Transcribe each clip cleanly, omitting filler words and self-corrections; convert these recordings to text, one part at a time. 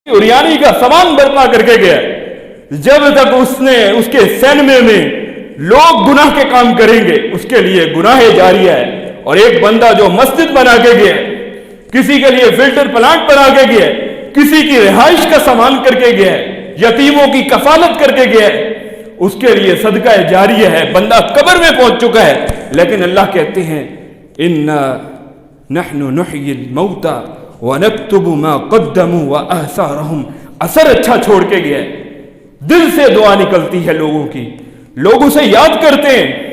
उरियानी का सामान बर्पा करके गया। जब तक उस के सैन्य में लोग गुनाह के काम करेंगे उसके लिए गुनाह जारिया है। और एक बंदा जो मस्जिद बना के गया, किसी के लिए फिल्टर प्लांट बना के गया, किसी की रिहाइश का सामान करके गया है, यतीमों की कफालत करके गया है, उसके लिए सदका जारिया है। बंदा कब्र में पहुंच चुका है, लेकिन अल्लाह कहते हैं इन्ना नहनु नुह्यिल मौता व नक्तुबु मा क़द्दमू व आसारहुम। असर अच्छा छोड़ के गया है। दिल से दुआ निकलती है लोगों की, लोग उसे याद करते हैं।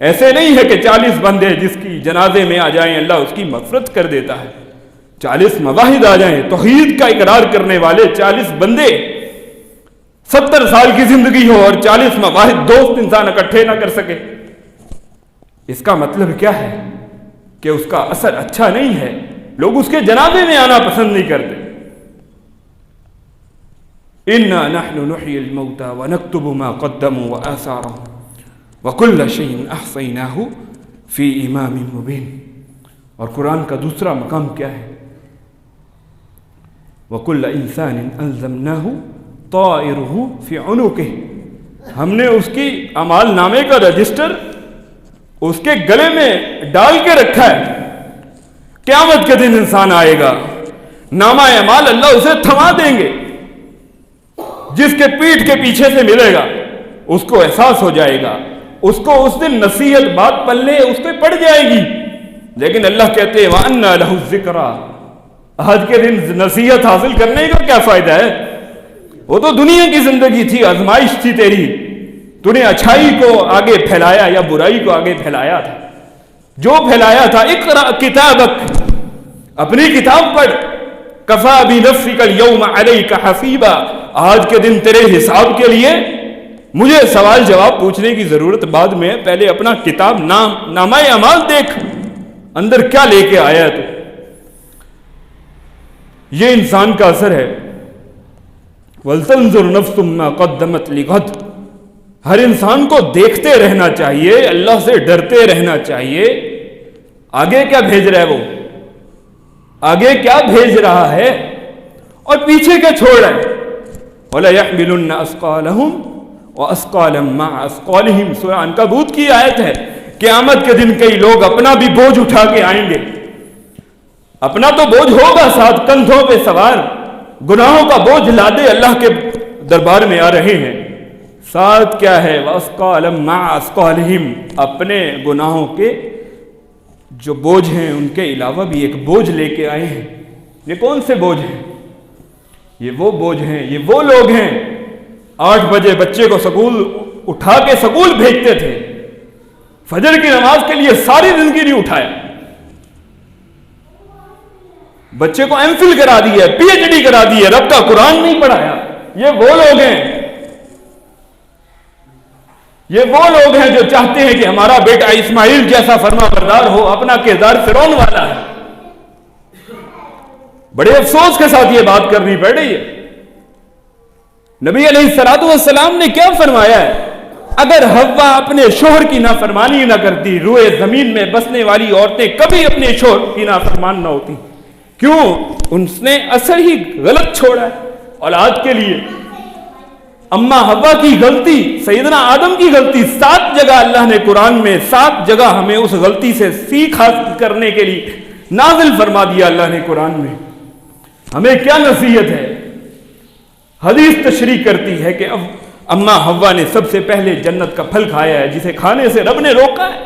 ऐसे नहीं है कि 40 बंदे जिसकी जनाजे में आ जाएं अल्लाह उसकी मग़फ़िरत कर देता है। 40 मवाहिद आ जाएं, तौहीद का इकरार करने वाले 40 बंदे, 70 साल की जिंदगी हो और 40 मवाहिद दोस्त इंसान इकट्ठे ना कर सके, इसका मतलब क्या है कि उसका असर अच्छा नहीं है। लोग उसके जनाजे में आना पसंद नहीं करते। इन्ना नहनु नुह्यिल मौता व नक्तुबु मा क़द्दमू व आसारहुम व कुल्ल शैइन अहसैनाहु फी इमामिन मुबीन। और कुरान का दूसरा मकाम क्या है? व कुल्ल इंसानिन अल्ज़मनाहु ताइरुहु फी उनुकिही। हमने उसकी अमाल नामे का रजिस्टर उसके गले में डाल के रखा है। क़यामत के दिन इंसान आएगा, नामा अमाल अल्लाह उसे थमा देंगे। जिसके पीठ के पीछे से मिलेगा उसको एहसास हो जाएगा, उसको उस दिन नसीहत बात पल्ले उसके पड़ जाएगी। लेकिन अल्लाह कहते हैं वअन्ना लहु ज़िक्रा। आज के दिन नसीहत हासिल करने का क्या फायदा है? वो तो दुनिया की जिंदगी थी, आजमाइश थी तेरी। तूने अच्छाई को आगे फैलाया या बुराई को आगे फैलाया था। जो फैलाया था इक़रा किताबक, अपनी किताब पढ़। कफा बि नफ्सिकल यौमा अलैका हसीबा। आज के दिन तेरे हिसाब के लिए मुझे सवाल जवाब पूछने की जरूरत बाद में, पहले अपना किताब नामाए अमाल देख, अंदर क्या लेके आया तू। ये इंसान का असर है। वलतंजुर नफ्सुम मा क़द्दमत लिग़द। हर इंसान को देखते रहना चाहिए, अल्लाह से डरते रहना चाहिए। आगे क्या भेज रहा है वो, आगे क्या भेज रहा है और पीछे क्या छोड़ रहा है। वला यहमिलुन्ना अस्क़ालहुम व अस्क़ालन मा अस्क़ालिहिम। सूरह अनकबूत की आयत है। क़यामत के दिन कई लोग अपना भी बोझ उठा के आएंगे। अपना तो बोझ होगा, साथ कंधों पे सवार गुनाहों का बोझ लादे अल्लाह के दरबार में आ रहे हैं। साथ क्या है? वअस्क़ालन मा अस्क़ालिहिम। अपने गुनाहों के जो बोझ हैं उनके अलावा भी एक बोझ लेके आए हैं। ये कौन से बोझ हैं? ये वो बोझ हैं, ये वो लोग हैं 8 बजे बच्चे को स्कूल उठा के स्कूल भेजते थे, फजर की नमाज के लिए सारी जिंदगी नहीं उठाया, बच्चे को एमफिल करा दिया, पीएचडी करा दिया, रब का कुरान नहीं पढ़ाया। ये वो लोग हैं, ये वो लोग हैं जो चाहते हैं कि हमारा बेटा इस्माइल जैसा फर्माबरदार हो। अपना किरदार फिरौन वाला है। बड़े अफसोस के साथ ये बात करनी पड़ रही है। नबी अलैहिस्सलातु वस्सलाम ने क्या फरमाया है? अगर हव्वा अपने शोहर की नाफरमानी ना करती, रूए जमीन में बसने वाली औरतें कभी अपने शोहर की नाफरमान ना होती। क्यों? उसने असर ही गलत छोड़ा है औलाद के लिए। अम्मा हव्वा की गलती, सैयदना आदम की गलती, 7 जगह अल्लाह ने कुरान में 7 जगह हमें उस गलती से सीख हासिल करने के लिए नाजिल फरमा दिया अल्लाह ने कुरान में। हमें क्या नसीहत है? हदीस तशरीह करती है कि अब अम्मा हव्वा ने सबसे पहले जन्नत का फल खाया है जिसे खाने से रब ने रोका है।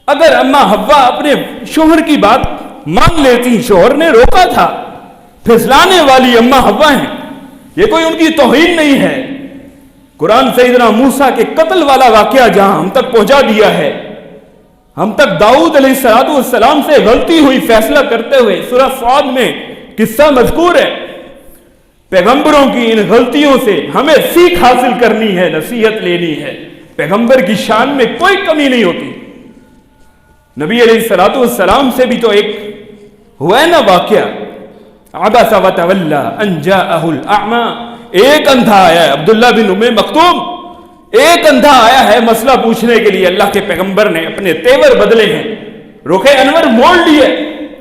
अगर अम्मा हव्वा अपने शोहर की बात मान लेती, शोहर ने रोका था, फिसलाने वाली अम्मा हव्वा हैं। ये कोई उनकी तौहीन नहीं है। कुरान सैयदना मूसा के कत्ल वाला वाकया जहां हम तक पहुंचा दिया है, हम तक दाऊद अलैहिस्सलाम से गलती हुई फैसला करते हुए सूरह साद में किस्सा मज़कूर है। पैगंबरों की इन गलतियों से हमें सीख हासिल करनी है, नसीहत लेनी है। पैगंबर की शान में कोई कमी नहीं होती। नबी अलैहिस्सलाम से भी तो एक हुआ है ना वाकया, अबसा व तवल्ला अन जाअहुल अअमा। एक अंधा आया है, अब्दुल्ला बिन उम्मे मक्तूम, एक अंधा आया है मसला पूछने के लिए। अल्लाह के पैगंबर ने अपने तेवर बदले हैं, रुखे अनवर मोड़ लिए।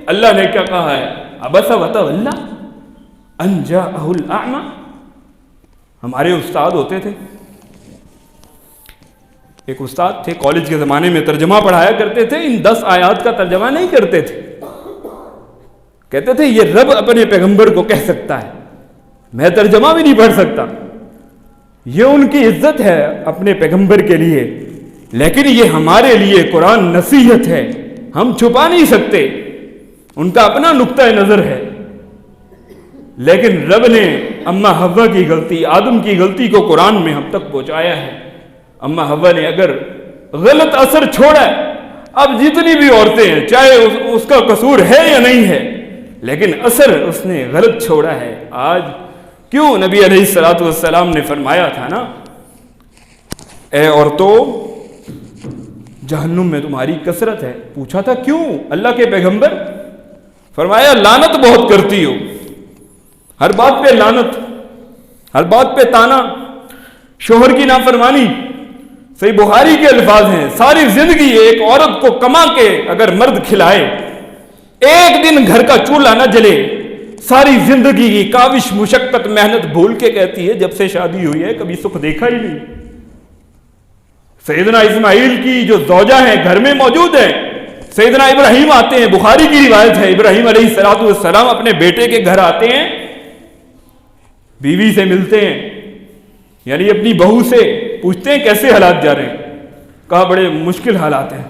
अल्लाह ने क्या कहा है? अबसा व तवल्ला। अन जाअहुल अअमा। हमारे उस्ताद होते थे, एक उस्ताद थे कॉलेज के ज़माने में, तर्जमा पढ़ाया करते थे, इन 10 आयात का तर्जमा नहीं करते थे। कहते थे ये रब अपने पैगंबर को कह सकता है, मैं तर्जमा भी नहीं पढ़ सकता। ये उनकी इज्जत है अपने पैगंबर के लिए, लेकिन ये हमारे लिए कुरान नसीहत है, हम छुपा नहीं सकते, उनका अपना नुक्ता नज़र है। लेकिन रब ने अम्मा हव्वा की गलती, आदम की गलती को कुरान में हम तक पहुंचाया है। अम्मा हव्वा ने अगर गलत असर छोड़ा है, अब जितनी भी औरतें हैं, चाहे उसका कसूर है या नहीं है, लेकिन असर उसने गलत छोड़ा है। आज क्यों नबी अलैहिस्सलातु वस्सलाम ने फरमाया था ना, ए औरतों जहन्नुम में तुम्हारी कसरत है। पूछा था क्यों अल्लाह के पैगंबर? फरमाया लानत बहुत करती हो, हर बात पे लानत, हर बात पे ताना, शोहर की नाफरमानी। सही बुखारी के अल्फाज हैं, सारी जिंदगी एक औरत को कमा के अगर मर्द खिलाए, एक दिन घर का चूल्हा न जले, सारी जिंदगी की काविश मुशक्कत मेहनत भूल के कहती है जब से शादी हुई है कभी सुख देखा ही नहीं। सैयदना इस्माइल की जो ज़ौजा है घर में मौजूद है, सैयदना इब्राहिम आते हैं, बुखारी की रिवायत है, इब्राहिम अलैहिस्सलातु वस्सलाम अपने बेटे के घर आते हैं, बीवी से मिलते हैं, यानी अपनी बहू से पूछते हैं कैसे हालात जा रहे हैं। कहा बड़े मुश्किल हालात हैं।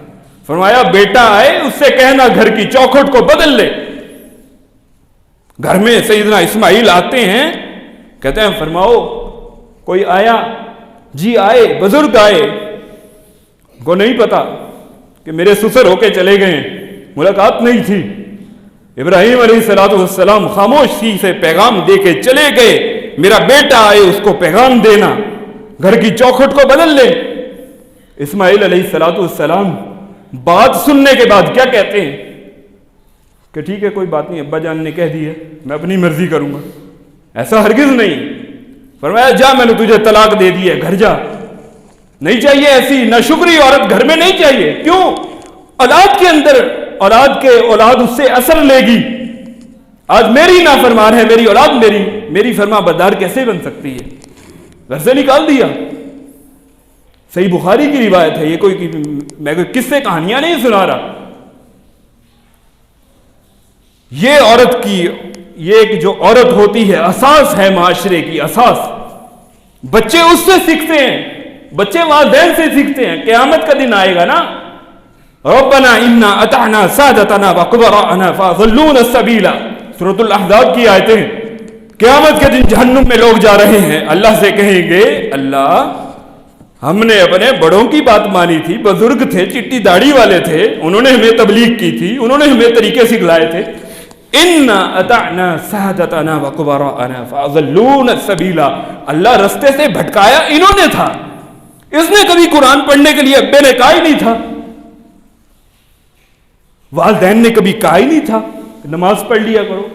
फरमाया बेटा आए उससे कहना घर की चौखट को बदल ले। घर में सैयदना इस्माइल आते हैं, कहते हैं फरमाओ कोई आया? जी आए, बुजुर्ग आए, को नहीं पता कि मेरे ससुर होके चले गए, मुलाकात नहीं थी। इब्राहिम अलैहिस्सलातु वस्सलाम खामोशी से पैगाम दे के चले गए, मेरा बेटा आए उसको पैगाम देना, घर की चौखट को बदल ले। इस्माइल अलैहिस्सलातु वस्सलाम बात सुनने के बाद क्या कहते हैं कि ठीक है कोई बात नहीं, अब्बा जान ने कह दी है, मैं अपनी मर्जी करूंगा। ऐसा हरगिज नहीं। फरमाया जा मैंने तुझे तलाक दे दी है, घर जा। नहीं चाहिए ऐसी नाशुक्री औरत घर में नहीं चाहिए। क्यों? औलाद के अंदर औलाद उससे असर लेगी। आज मेरी नाफरमान है मेरी औलाद, मेरी फरमा बरदार कैसे बन सकती है? घर से निकाल दिया। सही बुखारी की रिवायत है, मैं कोई किस्से कहानियां नहीं सुना रहा। ये औरत की, ये एक जो औरत होती है असास है माशरे की, असास। बच्चे उससे सीखते हैं, बच्चे वालिदैन से सीखते हैं। क़यामत का दिन आएगा ना, रब्बना इन्ना अताना सादतना व कुबराना फअज़ल्लूना सबीला, सूरतुल अहज़ाब की आयतें। क़यामत के दिन जहन्नुम में लोग जा रहे हैं, अल्लाह से कहेंगे अल्लाह हमने अपने बड़ों की बात मानी थी, बुजुर्ग थे, चिट्टी दाढ़ी वाले थे, उन्होंने हमें तबलीग की थी, उन्होंने हमें तरीके सिखलाए थे। इन्ना अताना सादतना व कुबराना फअज़ल्लूना सबीला, अल्लाह रस्ते से भटकाया इन्होंने था, इसने कभी कुरान पढ़ने के लिए अब्बे ने कहा ही नहीं था, वालिदैन ने कभी कहा ही नहीं था नमाज पढ़ लिया करो।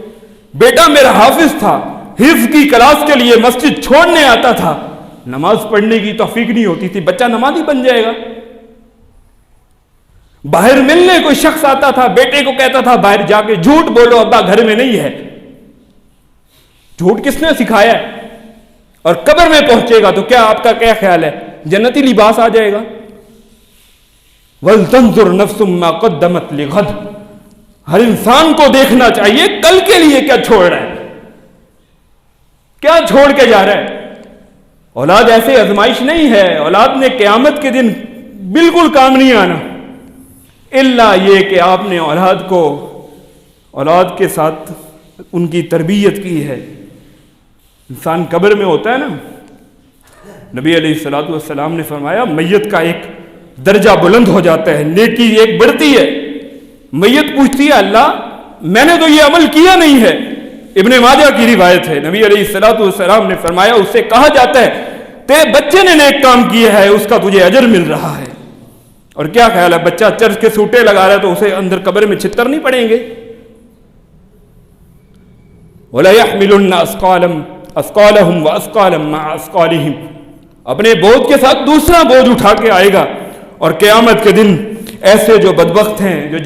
बेटा मेरा हाफिज था, हिफ्ज की क्लास के लिए मस्जिद छोड़ने आता था, नमाज पढ़ने की तौफीक नहीं होती थी, बच्चा नमाजी बन जाएगा। बाहर मिलने कोई शख्स आता था, बेटे को कहता था बाहर जाके झूठ बोलो अब्बा घर में नहीं है। झूठ किसने सिखाया है? और कब्र में पहुंचेगा तो क्या आपका क्या ख्याल है, जन्नती लिबास आ जाएगा? वल तंजुर नफ्सुम मा क़द्दमत लिग़द, हर इंसान को देखना चाहिए कल के लिए क्या छोड़ रहा है, क्या छोड़ के जा रहा है। औलाद ऐसे आजमाइश नहीं है, औलाद ने क़यामत के दिन बिल्कुल काम नहीं आना, इल्ला ये कि आपने औलाद के साथ उनकी तरबियत की है। इंसान कब्र में होता है ना, नबी अलैहिस्सलातु वस्सलाम ने फरमाया मैयत का एक दर्जा बुलंद हो जाता है, नेकी एक बढ़ती है। मैयत पूछती है अल्लाह मैंने तो ये अमल किया नहीं है। इब्ने माजा की रिवायत है, नबी अलैहिस्सलातु वस्सलाम ने फरमाया उससे कहा जाता है तेरे बच्चे ने नेक काम किया है, उसका तुझे अजर मिल रहा है। और क्या ख्याल है, बच्चा चर्च के सूटे लगा रहा है तो उसे अंदर कब्र में छितर नहीं पड़ेंगे? वला यहमिलुन्ना अस्क़ालहुम व अस्क़ालम मा अस्क़ालिहिम, अपने बोझ के साथ दूसरा बोझ उठा के आएगा। और क़यामत के दिन ऐसे जो बदबख्त हैं, जो